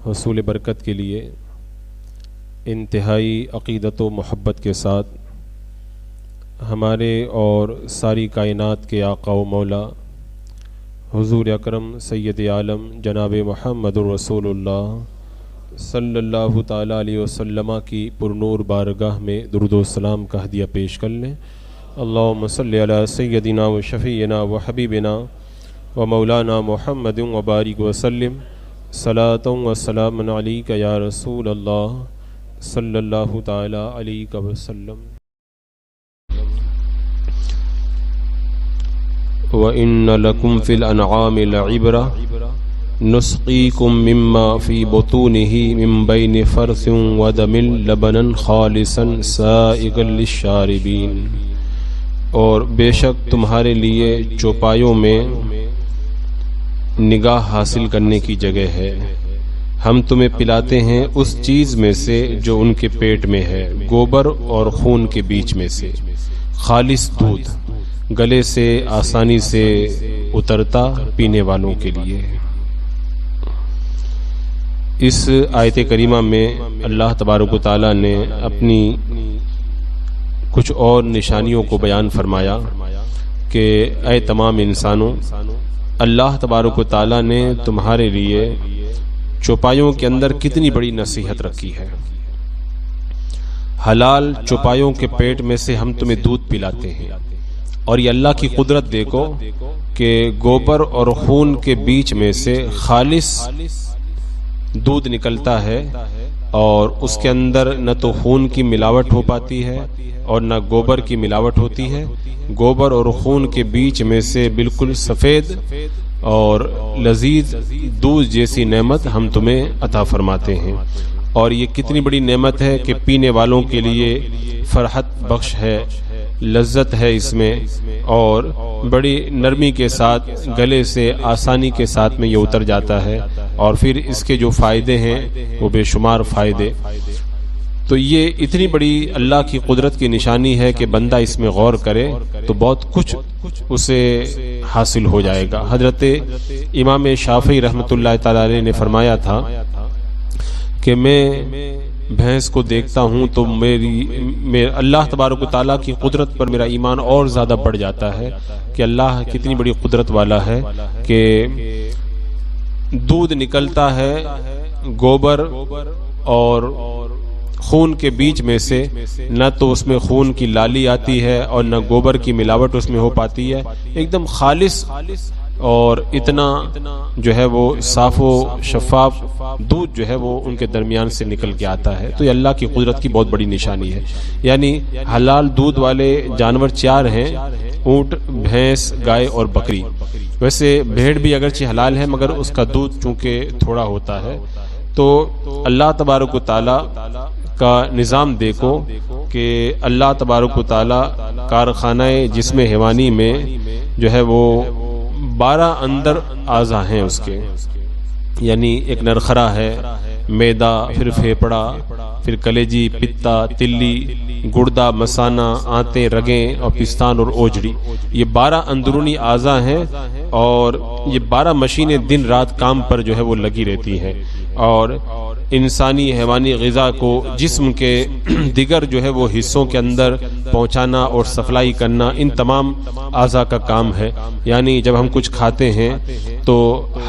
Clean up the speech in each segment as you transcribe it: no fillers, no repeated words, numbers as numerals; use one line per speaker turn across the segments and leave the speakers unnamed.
حصول برکت کے لیے انتہائی عقیدت و محبت کے ساتھ ہمارے اور ساری کائنات کے آقا و مولا حضور اکرم سید عالم جناب محمد الرسول اللہ صلی اللہ تعالیٰ علیہ وسلم کی پرنور بارگاہ میں درود و سلام کا ہدیہ پیش کر لیں۔ اللہم صلی علی سیدنا و شفیعنا و حبیبنا و مولانا محمد و بارک وسلم صلاۃ و سلام علیک یا رسول اللہ صلی اللہ تعالیٰ علیہ وسلم۔ وَإِنَّ لَكُمْ فِي الْأَنْعَامِ لَعِبْرَةً نُسْقِيكُم مِّمَّا فِي بُطُونِهِ مِن بَيْنِ فَرْثٍ وَدَمٍ لَبَنًا خَالِصًا سَائِغًا لِلشَّارِبِينَ، اور بے شک تمہارے لیے چوپایوں میں نگاہ حاصل کرنے کی جگہ ہے، ہم تمہیں پلاتے ہیں اس چیز میں سے جو ان کے پیٹ میں ہے، گوبر اور خون کے بیچ میں سے، خالص دودھ، گلے سے آسانی سے اترتا، پینے والوں کے لیے۔ اس آیت کریمہ میں اللہ تبارک و تعالیٰ نے اپنی کچھ اور نشانیوں کو بیان فرمایا کہ اے تمام انسانوں، اللہ تبارک و تعالیٰ نے تمہارے لیے چوپایوں کے اندر کتنی بڑی نصیحت رکھی ہے۔ حلال چوپایوں کے پیٹ میں سے ہم تمہیں دودھ پلاتے ہیں، اور یہ اللہ کی قدرت دیکھو کہ گوبر اور خون کے بیچ میں سے خالص دودھ نکلتا ہے، اور اس کے اندر نہ تو خون کی ملاوٹ ہو پاتی ہے اور نہ گوبر کی ملاوٹ ہوتی ہے۔ گوبر اور خون کے بیچ میں سے بالکل سفید اور لذیذ دودھ جیسی نعمت ہم تمہیں عطا فرماتے ہیں، اور یہ کتنی بڑی نعمت ہے کہ پینے والوں کے لیے فرحت بخش ہے، لذت ہے اس میں، اور بڑی نرمی کے ساتھ گلے سے آسانی کے ساتھ میں یہ اتر جاتا ہے، اور پھر اس کے جو فائدے ہیں وہ بے شمار فائدے۔ تو یہ اتنی بڑی اللہ کی قدرت کی نشانی ہے کہ بندہ اس میں غور کرے تو بہت کچھ اسے حاصل ہو جائے گا۔ حضرت امام شافعی رحمۃ اللہ تعالی علیہ نے فرمایا تھا کہ میں بھینس کو دیکھتا ہوں تو اللہ تبارک و تعالیٰ کی قدرت پر میرا ایمان اور زیادہ بڑھ جاتا ہے کہ اللہ کتنی بڑی قدرت والا ہے کہ دودھ نکلتا ہے گوبر اور خون کے بیچ میں سے، نہ تو اس میں خون کی لالی آتی ہے اور نہ گوبر کی ملاوٹ اس میں ہو پاتی ہے، ایک دم خالص اور اتنا جو ہے وہ صاف و شفاف دودھ جو ہے وہ ان کے درمیان سے نکل کے آتا ہے۔ تو یہ اللہ کی قدرت کی بہت بڑی نشانی ہے۔ یعنی حلال دودھ والے جانور 4 ہیں، اونٹ، بھینس، گائے اور بکری۔ ویسے بھیڑ بھی اگرچہ حلال ہے مگر اس کا دودھ چونکہ تھوڑا ہوتا ہے۔ تو اللہ تبارک و تعالی کا نظام دیکھو کہ اللہ تبارک و تعالی کارخانہ جسم حیوانی میں جو ہے وہ 12 اندر اعضاء ہیں اس کے، یعنی ایک نرخرا ہے، میدا، پھر پھیپڑا، پھر کلیجی، پتا، تلی، گردہ، مثانہ، آنتیں، رگیں اور پستان اور اوجڑی، یہ 12 اندرونی اعضاء ہیں، اور یہ 12 مشینیں دن رات کام پر جو ہے وہ لگی رہتی ہیں، اور انسانی حیوانی غذا کو جسم کے دیگر جو ہے وہ حصوں کے اندر پہنچانا اور سپلائی کرنا ان تمام اعضاء کا کام ہے۔ یعنی جب ہم کچھ کھاتے ہیں تو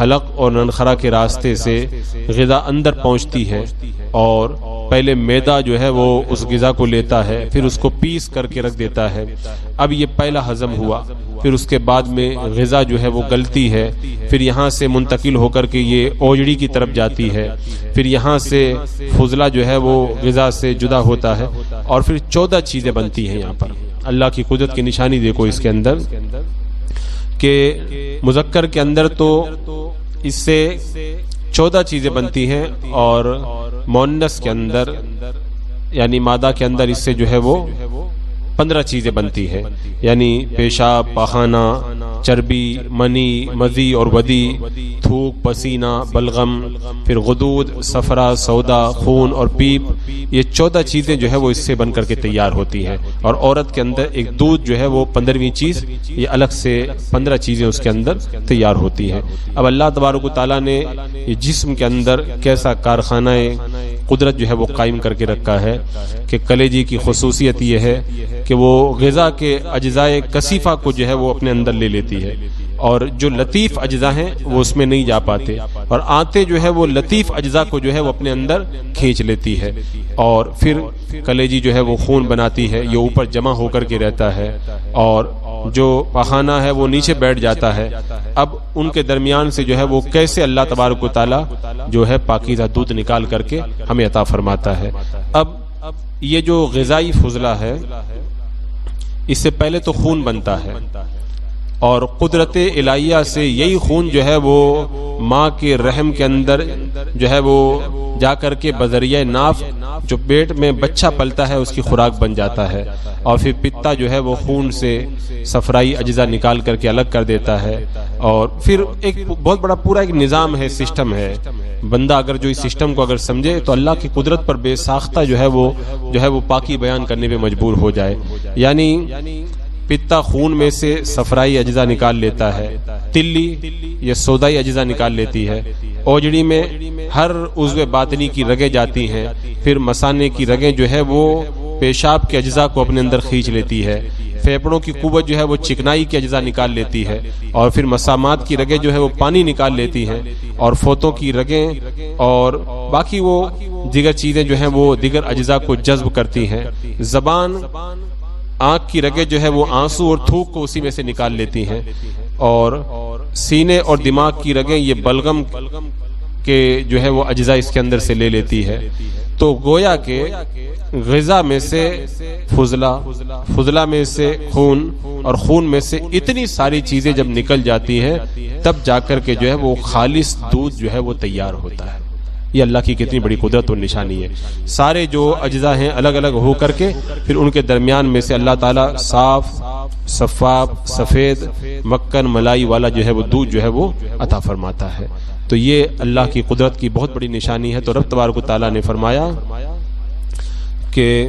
حلق اور ننخرا کے راستے سے غذا اندر پہنچتی ہے، اور پہلے میدا جو ہے وہ اس غذا کو لیتا ہے، پھر اس کو پیس کر کے رکھ دیتا ہے، اب یہ پہلا ہضم ہوا، پھر اس کے بعد میں غذا جو ہے وہ گلتی ہے، پھر یہاں سے منتقل ہو کر کے یہ اوجڑی کی طرف جاتی ہے، پھر یہاں سے فضلہ جو ہے وہ غذا سے جدا ہوتا ہے، اور پھر 14 چیزیں بنتی ہیں یہاں پر۔ اللہ کی قدرت کی نشانی دیکھو اس کے اندر کہ مذکر کے اندر تو اس سے 14 چیزیں بنتی ہیں، اور مؤنث کے اندر یعنی مادہ کے اندر اس سے جو ہے وہ 15 چیزیں بنتی ہیں، یعنی پیشاب، پاخانہ، چربی، منی، مذی اور ودی، تھوک، پسینہ، بلغم، پھر غدود، صفرا، سودا، خون اور پیپ، یہ 14 چیزیں جو ہے وہ اس سے بن کر کے تیار ہوتی ہیں. اور عورت کے اندر ایک دودھ جو ہے وہ 15ویں چیز، یہ الگ سے 15 چیزیں اس کے اندر تیار ہوتی ہیں. اب اللہ تبارک و تعالیٰ نے یہ جسم کے اندر کیسا کارخانہ قدرت جو ہے وہ قائم کر کے رکھا ہے کہ کلیجی کی خصوصیت یہ ہے کہ وہ غذا کے اجزاء کثیفہ کو جو ہے وہ اپنے اندر لے لیتی ہے، اور جو لطیف اجزاء ہیں وہ اس میں نہیں جا پاتے، اور آنتیں جو ہے وہ لطیف اجزاء کو جو ہے وہ اپنے اندر کھینچ لیتی ہے، اور پھر کلیجی جو ہے وہ خون بناتی ہے، یہ اوپر جمع ہو کر کے رہتا ہے، اور جو پخانہ ہے وہ نیچے بیٹھ جاتا ہے. اب ان کے درمیان سے جو ہے وہ کیسے اللہ تبارک و تعالی جو ہے پاکیزہ دودھ نکال کر کے ہمیں عطا فرماتا ہے. اب یہ جو غذائی فضلہ ہے، اس سے پہلے تو خون بنتا ہے، اور قدرت الہیہ سے یہی خون جو ہے وہ ماں کے رحم کے اندر جو ہے وہ جا کر کے بذریعہ ناف جو پیٹ میں بچہ پلتا ہے اس کی خوراک بن جاتا ہے، اور پھر پتا جو ہے وہ خون سے صفرائی اجزاء نکال کر کے الگ کر دیتا ہے، اور پھر ایک بہت بڑا پورا ایک نظام ہے، سسٹم ہے. بندہ اگر جو اس سسٹم کو اگر سمجھے تو اللہ کی قدرت پر بے ساختہ جو ہے وہ پاکی بیان کرنے پہ مجبور ہو جائے. یعنی پتا خون میں سے صفرائی اجزاء نکال لیتا ہے، تلی یہ سودائی اجزاء نکال لیتی ہے، اوجڑی میں ہر عضو باطنی کی رگیں جاتی ہیں، پھر مثانے کی رگیں جو ہے وہ پیشاب کے اجزاء کو اپنے اندر کھینچ لیتی ہے، پھیپڑوں کی قوت جو ہے وہ چکنائی کے اجزاء نکال لیتی ہے، اور پھر مسامات کی رگیں جو ہے وہ پانی نکال لیتی ہیں، اور فوتوں کی رگیں اور باقی وہ دیگر چیزیں جو ہیں وہ دیگر اجزاء کو جذب کرتی ہیں. زبان، آنکھ کی رگیں جو ہے وہ آنسو اور تھوک کو اسی میں سے نکال لیتی ہیں، اور سینے اور دماغ کی رگیں یہ بلغم کے جو ہے وہ اجزاء اس کے اندر سے لے لیتی ہے. تو گویا کہ غذا میں سے فضلہ، فضلہ میں سے خون، اور خون میں سے اتنی ساری چیزیں جب نکل جاتی ہیں تب جا کر کے جو ہے وہ خالص دودھ جو ہے وہ تیار ہوتا ہے. یہ اللہ کی کتنی بڑی قدرت اور نشانی ہے. سارے جو اجزاء ہیں الگ الگ ہو کر کے پھر ان کے درمیان میں سے اللہ تعالیٰ صاف، شفاف، سفید، مکھن ملائی والا جو ہے وہ دودھ جو ہے وہ عطا فرماتا ہے. تو یہ اللہ کی قدرت کی بہت بڑی نشانی ہے. تو رب تبارک و تعالیٰ نے فرمایا کہ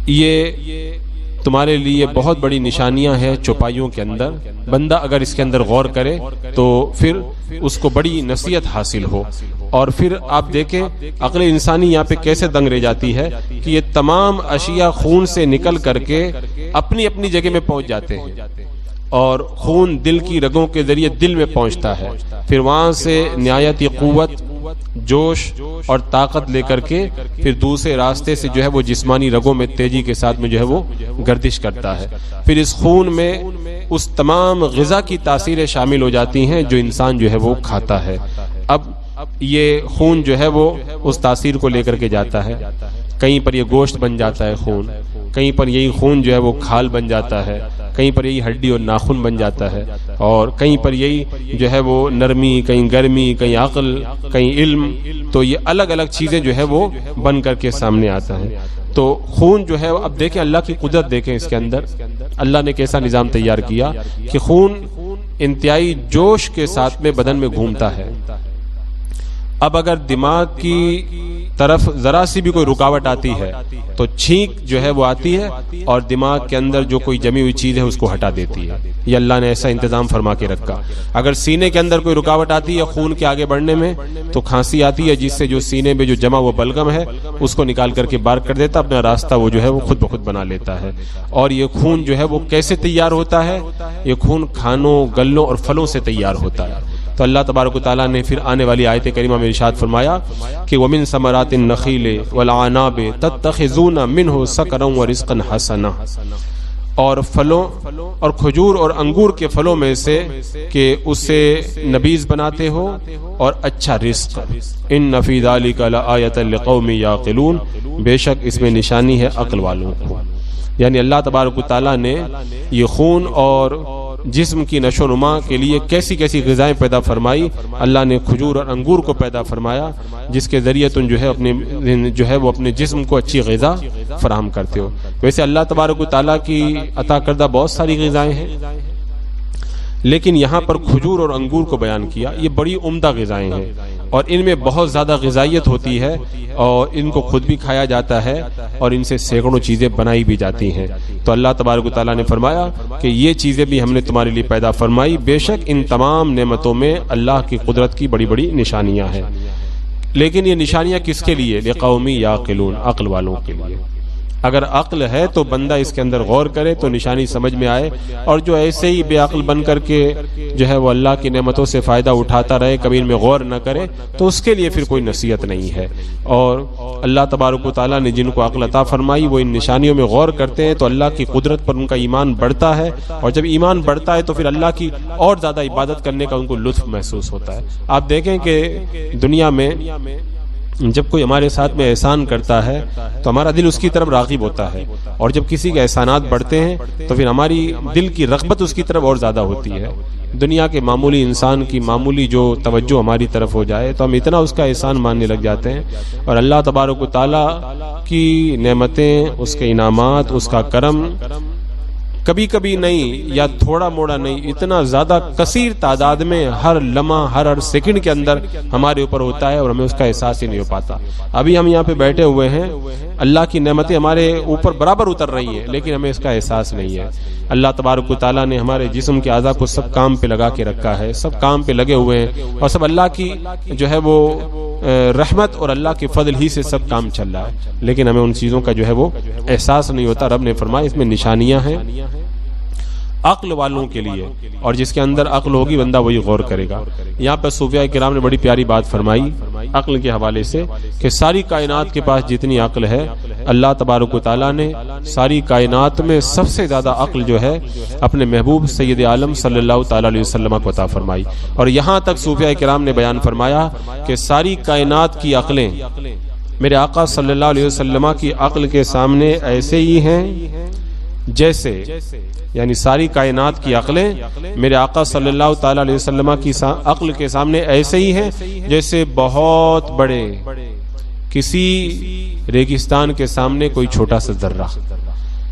یہ تمہارے لیے بہت بڑی نشانیاں ہیں چوپائیوں کے اندر. بندہ اگر اس کے اندر غور کرے تو پھر اس کو بڑی نصیحت حاصل ہو. اور پھر آپ دیکھیں عقل انسانی یہاں پہ کیسے دنگ رہ جاتی ہے کہ یہ تمام اشیاء خون سے نکل کر کے اپنی اپنی جگہ میں پہنچ جاتے ہیں، اور خون دل کی رگوں کے ذریعے دل میں پہنچتا ہے، پھر وہاں سے نہایت قوت، جوش اور طاقت لے کر کے پھر دوسرے راستے سے جو ہے وہ جسمانی رگوں میں تیزی کے ساتھ میں جو ہے وہ گردش کرتا ہے. پھر اس خون میں اس تمام غذا کی تاثیریں شامل ہو جاتی ہیں جو انسان جو ہے وہ کھاتا ہے. اب یہ خون جو ہے وہ اس تاثیر کو لے کر کے جاتا ہے. کہیں پر یہ گوشت بن جاتا ہے خون، کہیں پر یہی خون جو ہے وہ کھال بن جاتا ہے، کہیں پر یہی ہڈی اور ناخن بن جاتا ہے، اور کہیں پر یہی جو ہے وہ نرمی، کہیں گرمی، کہیں عقل، کہیں علم. تو یہ الگ الگ چیزیں جو ہے وہ بن کر کے سامنے آتا ہے. تو خون جو ہے اب دیکھیں اللہ کی قدرت دیکھیں، اس کے اندر اللہ نے کیسا نظام تیار کیا کہ خون انتہائی جوش کے ساتھ میں بدن میں گھومتا ہے. اب اگر دماغ کی طرف ذرا سی بھی کوئی رکاوٹ آتی ہے تو چھینک جو ہے وہ آتی ہے اور دماغ کے اندر جو کوئی جمی ہوئی چیز ہے اس کو ہٹا دیتی ہے. یہ اللہ نے ایسا انتظام فرما کے رکھا. اگر سینے کے اندر کوئی رکاوٹ آتی ہے خون کے آگے بڑھنے میں تو کھانسی آتی ہے، جس سے جو سینے میں جو جمع وہ بلغم ہے اس کو نکال کر کے باہر کر دیتا، اپنا راستہ وہ جو ہے وہ خود بخود بنا لیتا ہے. اور یہ خون جو ہے وہ کیسے تیار ہوتا ہے؟ یہ خون کھانوں، گلوں اور پھلوں سے تیار ہوتا ہے. تو اللہ تبارک و تعالیٰ نے پھر آنے والی آیت کریمہ میں ارشاد فرمایا کہ وَمِن ثَمَرَاتِ النَّخِيلِ وَالْأَعْنَابِ تَتَّخِذُونَ مِنْهُ سَكَرًا وَرِزْقًا حَسَنًا، اور پھلوں اور کھجور اور انگور کے پھلوں میں سے کہ اسے نبیذ بناتے ہو اور اچھا رزق. إِنَّ فِي ذَلِكَ لَآيَةً لِقَوْمٍ يَعْقِلُونَ، بے شک اس میں نشانی ہے عقل والوں کو. یعنی اللہ تبارک و تعالیٰ نے یہ خون اور جسم کی نشو و نما کے لیے کیسی کیسی غذائیں پیدا فرمائی. اللہ نے کھجور اور انگور کو پیدا فرمایا جس کے ذریعے تم جو ہے وہ اپنے جسم کو اچھی غذا فراہم کرتے ہو. ویسے اللہ تبارک و تعالیٰ کی عطا کردہ بہت ساری غذائیں ہیں، لیکن یہاں پر کھجور اور انگور کو بیان کیا. یہ بڑی عمدہ غذائیں ہیں اور ان میں بہت زیادہ غذائیت ہوتی ہے اور ان کو خود بھی کھایا جاتا ہے اور ان سے سینکڑوں چیزیں بنائی بھی جاتی ہیں. تو اللہ تبارک و تعالیٰ نے فرمایا کہ یہ چیزیں بھی ہم نے تمہارے لیے پیدا فرمائی. بے شک ان تمام نعمتوں میں اللہ کی قدرت کی بڑی بڑی نشانیاں ہیں. لیکن یہ نشانیاں کس کے لیے؟ لقوم یعقلون، عقل والوں کے لیے. اگر عقل ہے تو بندہ اس کے اندر غور کرے تو نشانی سمجھ میں آئے، اور جو ایسے ہی بے عقل بن کر کے جو ہے وہ اللہ کی نعمتوں سے فائدہ اٹھاتا رہے، کبھی ان میں غور نہ کرے، تو اس کے لیے پھر کوئی نصیحت نہیں ہے. اور اللہ تبارک و تعالیٰ نے جن کو عقل عطا فرمائی وہ ان نشانیوں میں غور کرتے ہیں تو اللہ کی قدرت پر ان کا ایمان بڑھتا ہے، اور جب ایمان بڑھتا ہے تو پھر اللہ کی اور زیادہ عبادت کرنے کا ان کو لطف محسوس ہوتا ہے. آپ دیکھیں کہ دنیا میں جب کوئی ہمارے ساتھ میں احسان کرتا ہے تو ہمارا دل اس کی طرف راغب ہوتا ہے، اور جب کسی کے احسانات بڑھتے ہیں تو پھر ہماری دل کی رغبت اس کی طرف اور زیادہ ہوتی ہے. دنیا کے معمولی انسان کی معمولی جو توجہ ہماری طرف ہو جائے تو ہم اتنا اس کا احسان ماننے لگ جاتے ہیں، اور اللہ تبارک و تعالیٰ کی نعمتیں، اس کے انعامات، اس کا کرم کبھی کبھی نہیں یا تھوڑا موڑا نہیں، اتنا زیادہ کثیر تعداد میں ہر لمحہ ہر سیکنڈ کے اندر ہمارے اوپر ہوتا ہے اور ہمیں اس کا احساس ہی نہیں ہو پاتا. ابھی ہم یہاں پہ بیٹھے ہوئے ہیں، اللہ کی نعمتیں ہمارے اوپر برابر اتر رہی ہیں لیکن ہمیں اس کا احساس نہیں ہے. اللہ تبارک و تعالیٰ نے ہمارے جسم کے اعضاء کو سب کام پہ لگا کے رکھا ہے، سب کام پہ لگے ہوئے ہیں، اور سب اللہ کی جو ہے وہ رحمت اور اللہ کے فضل ہی سے سب کام چل رہا ہے، لیکن ہمیں ان چیزوں کا جو ہے وہ احساس نہیں ہوتا. رب نے فرمایا اس میں نشانیاں ہیں عقل والوں کے لیے، اور جس کے اندر عقل ہوگی بندہ وہی غور کرے گا. یہاں پر صوفیاء کرام نے بڑی پیاری بات فرمائی عقل کے حوالے سے کہ ساری کائنات کے پاس جتنی عقل ہے، اللہ تبارک و تعالیٰ نے ساری کائنات میں سب سے زیادہ عقل جو ہے اپنے محبوب سید عالم صلی اللہ تعالیٰ علیہ وسلم کو عطا فرمائی. اور یہاں تک صوفیاء کرام نے بیان فرمایا کہ ساری کائنات کی عقلیں میرے آقا صلی اللہ علیہ وسلم کی عقل کے سامنے ایسے ہی ہیں جیسے، یعنی ساری کائنات کی عقلیں میرے آقا صلی اللہ تعالیٰ علیہ وسلم کی عقل کے سامنے ایسے ہی ہیں جیسے بہت بڑے کسی ریگستان کے سامنے کوئی چھوٹا سا ذرہ.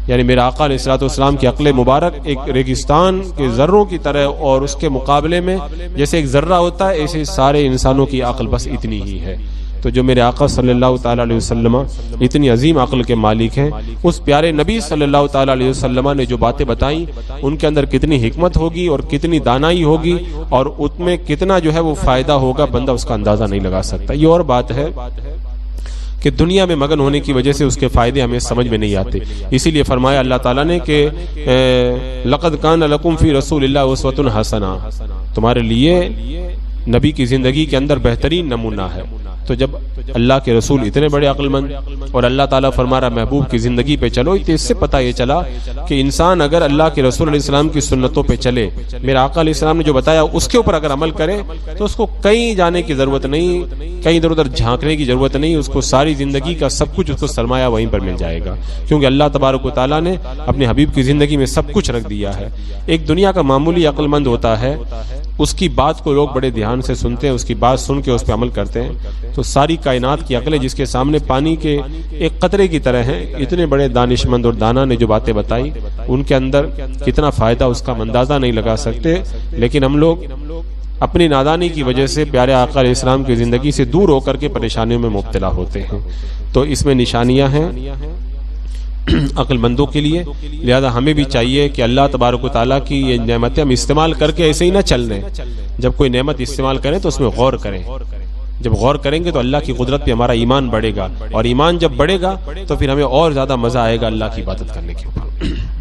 یعنی میرے آقا علیہ الصلوۃ والسلام کی عقل مبارک ایک ریگستان کے ذروں کی طرح، اور اس کے مقابلے میں جیسے ایک ذرہ ہوتا ہے ایسے سارے انسانوں کی عقل بس اتنی ہی ہے. تو جو میرے آقا صلی اللہ تعالیٰ علیہ وسلم اتنی عظیم عقل کے مالک ہیں، اس پیارے نبی صلی اللہ تعالیٰ علیہ وسلم نے جو باتیں بتائیں ان کے اندر کتنی حکمت ہوگی اور کتنی دانائی ہوگی اور اس میں کتنا جو ہے وہ فائدہ ہوگا، بندہ اس کا اندازہ نہیں لگا سکتا. یہ اور بات ہے کہ دنیا میں مگن ہونے کی وجہ سے اس کے فائدے ہمیں سمجھ میں نہیں آتے. اسی لیے فرمایا اللہ تعالیٰ نے کہ لقد کان لکم فی رسول اللہ اسوۃ حسنہ، تمہارے لیے نبی کی زندگی کے اندر بہترین نمونہ ہے. تو جب اللہ کے رسول اتنے بڑے عقل مند اور اللہ تعالیٰ فرما رہا محبوب کی زندگی پہ چلو، تو اس سے پتہ یہ چلا کہ انسان اگر اللہ کے رسول علیہ السلام کی سنتوں پہ چلے، میرا آقا علیہ السلام نے جو بتایا اس کے اوپر اگر عمل کرے تو اس کو کہیں جانے کی ضرورت نہیں، کہیں ادھر ادھر جھانکنے کی ضرورت نہیں، اس کو ساری زندگی کا سب کچھ اس کو سرمایہ وہیں پر مل جائے گا، کیونکہ اللہ تبارک و تعالیٰ نے اپنے حبیب کی زندگی میں سب کچھ رکھ دیا ہے. ایک دنیا کا معمولی عقل مند ہوتا ہے، اس کی بات کو لوگ بڑے دھیان سے سنتے ہیں، اس کی بات سن کے اس پہ عمل کرتے ہیں. تو ساری کائنات کی عقلیں جس کے سامنے پانی کے ایک قطرے کی طرح ہیں، اتنے بڑے دانش مند اور دانا نے جو باتیں بتائی ان کے اندر کتنا فائدہ اس کا اندازہ نہیں لگا سکتے. لیکن ہم لوگ اپنی نادانی کی وجہ سے پیارے آقا علیہ السلام کی زندگی سے دور ہو کر کے پریشانیوں میں مبتلا ہوتے ہیں. تو اس میں نشانیاں ہیں عقل مندوں کے لیے. لہذا ہمیں بھی چاہیے کہ اللہ تبارک و تعالیٰ کی یہ نعمتیں ہم استعمال کر کے ایسے ہی نہ چل رہے. جب کوئی نعمت استعمال کریں تو اس میں غور کریں. جب غور کریں گے تو اللہ کی قدرت پہ ہمارا ایمان بڑھے گا، اور ایمان جب بڑھے گا تو پھر ہمیں اور زیادہ مزہ آئے گا اللہ کی عبادت کرنے کے اوپر.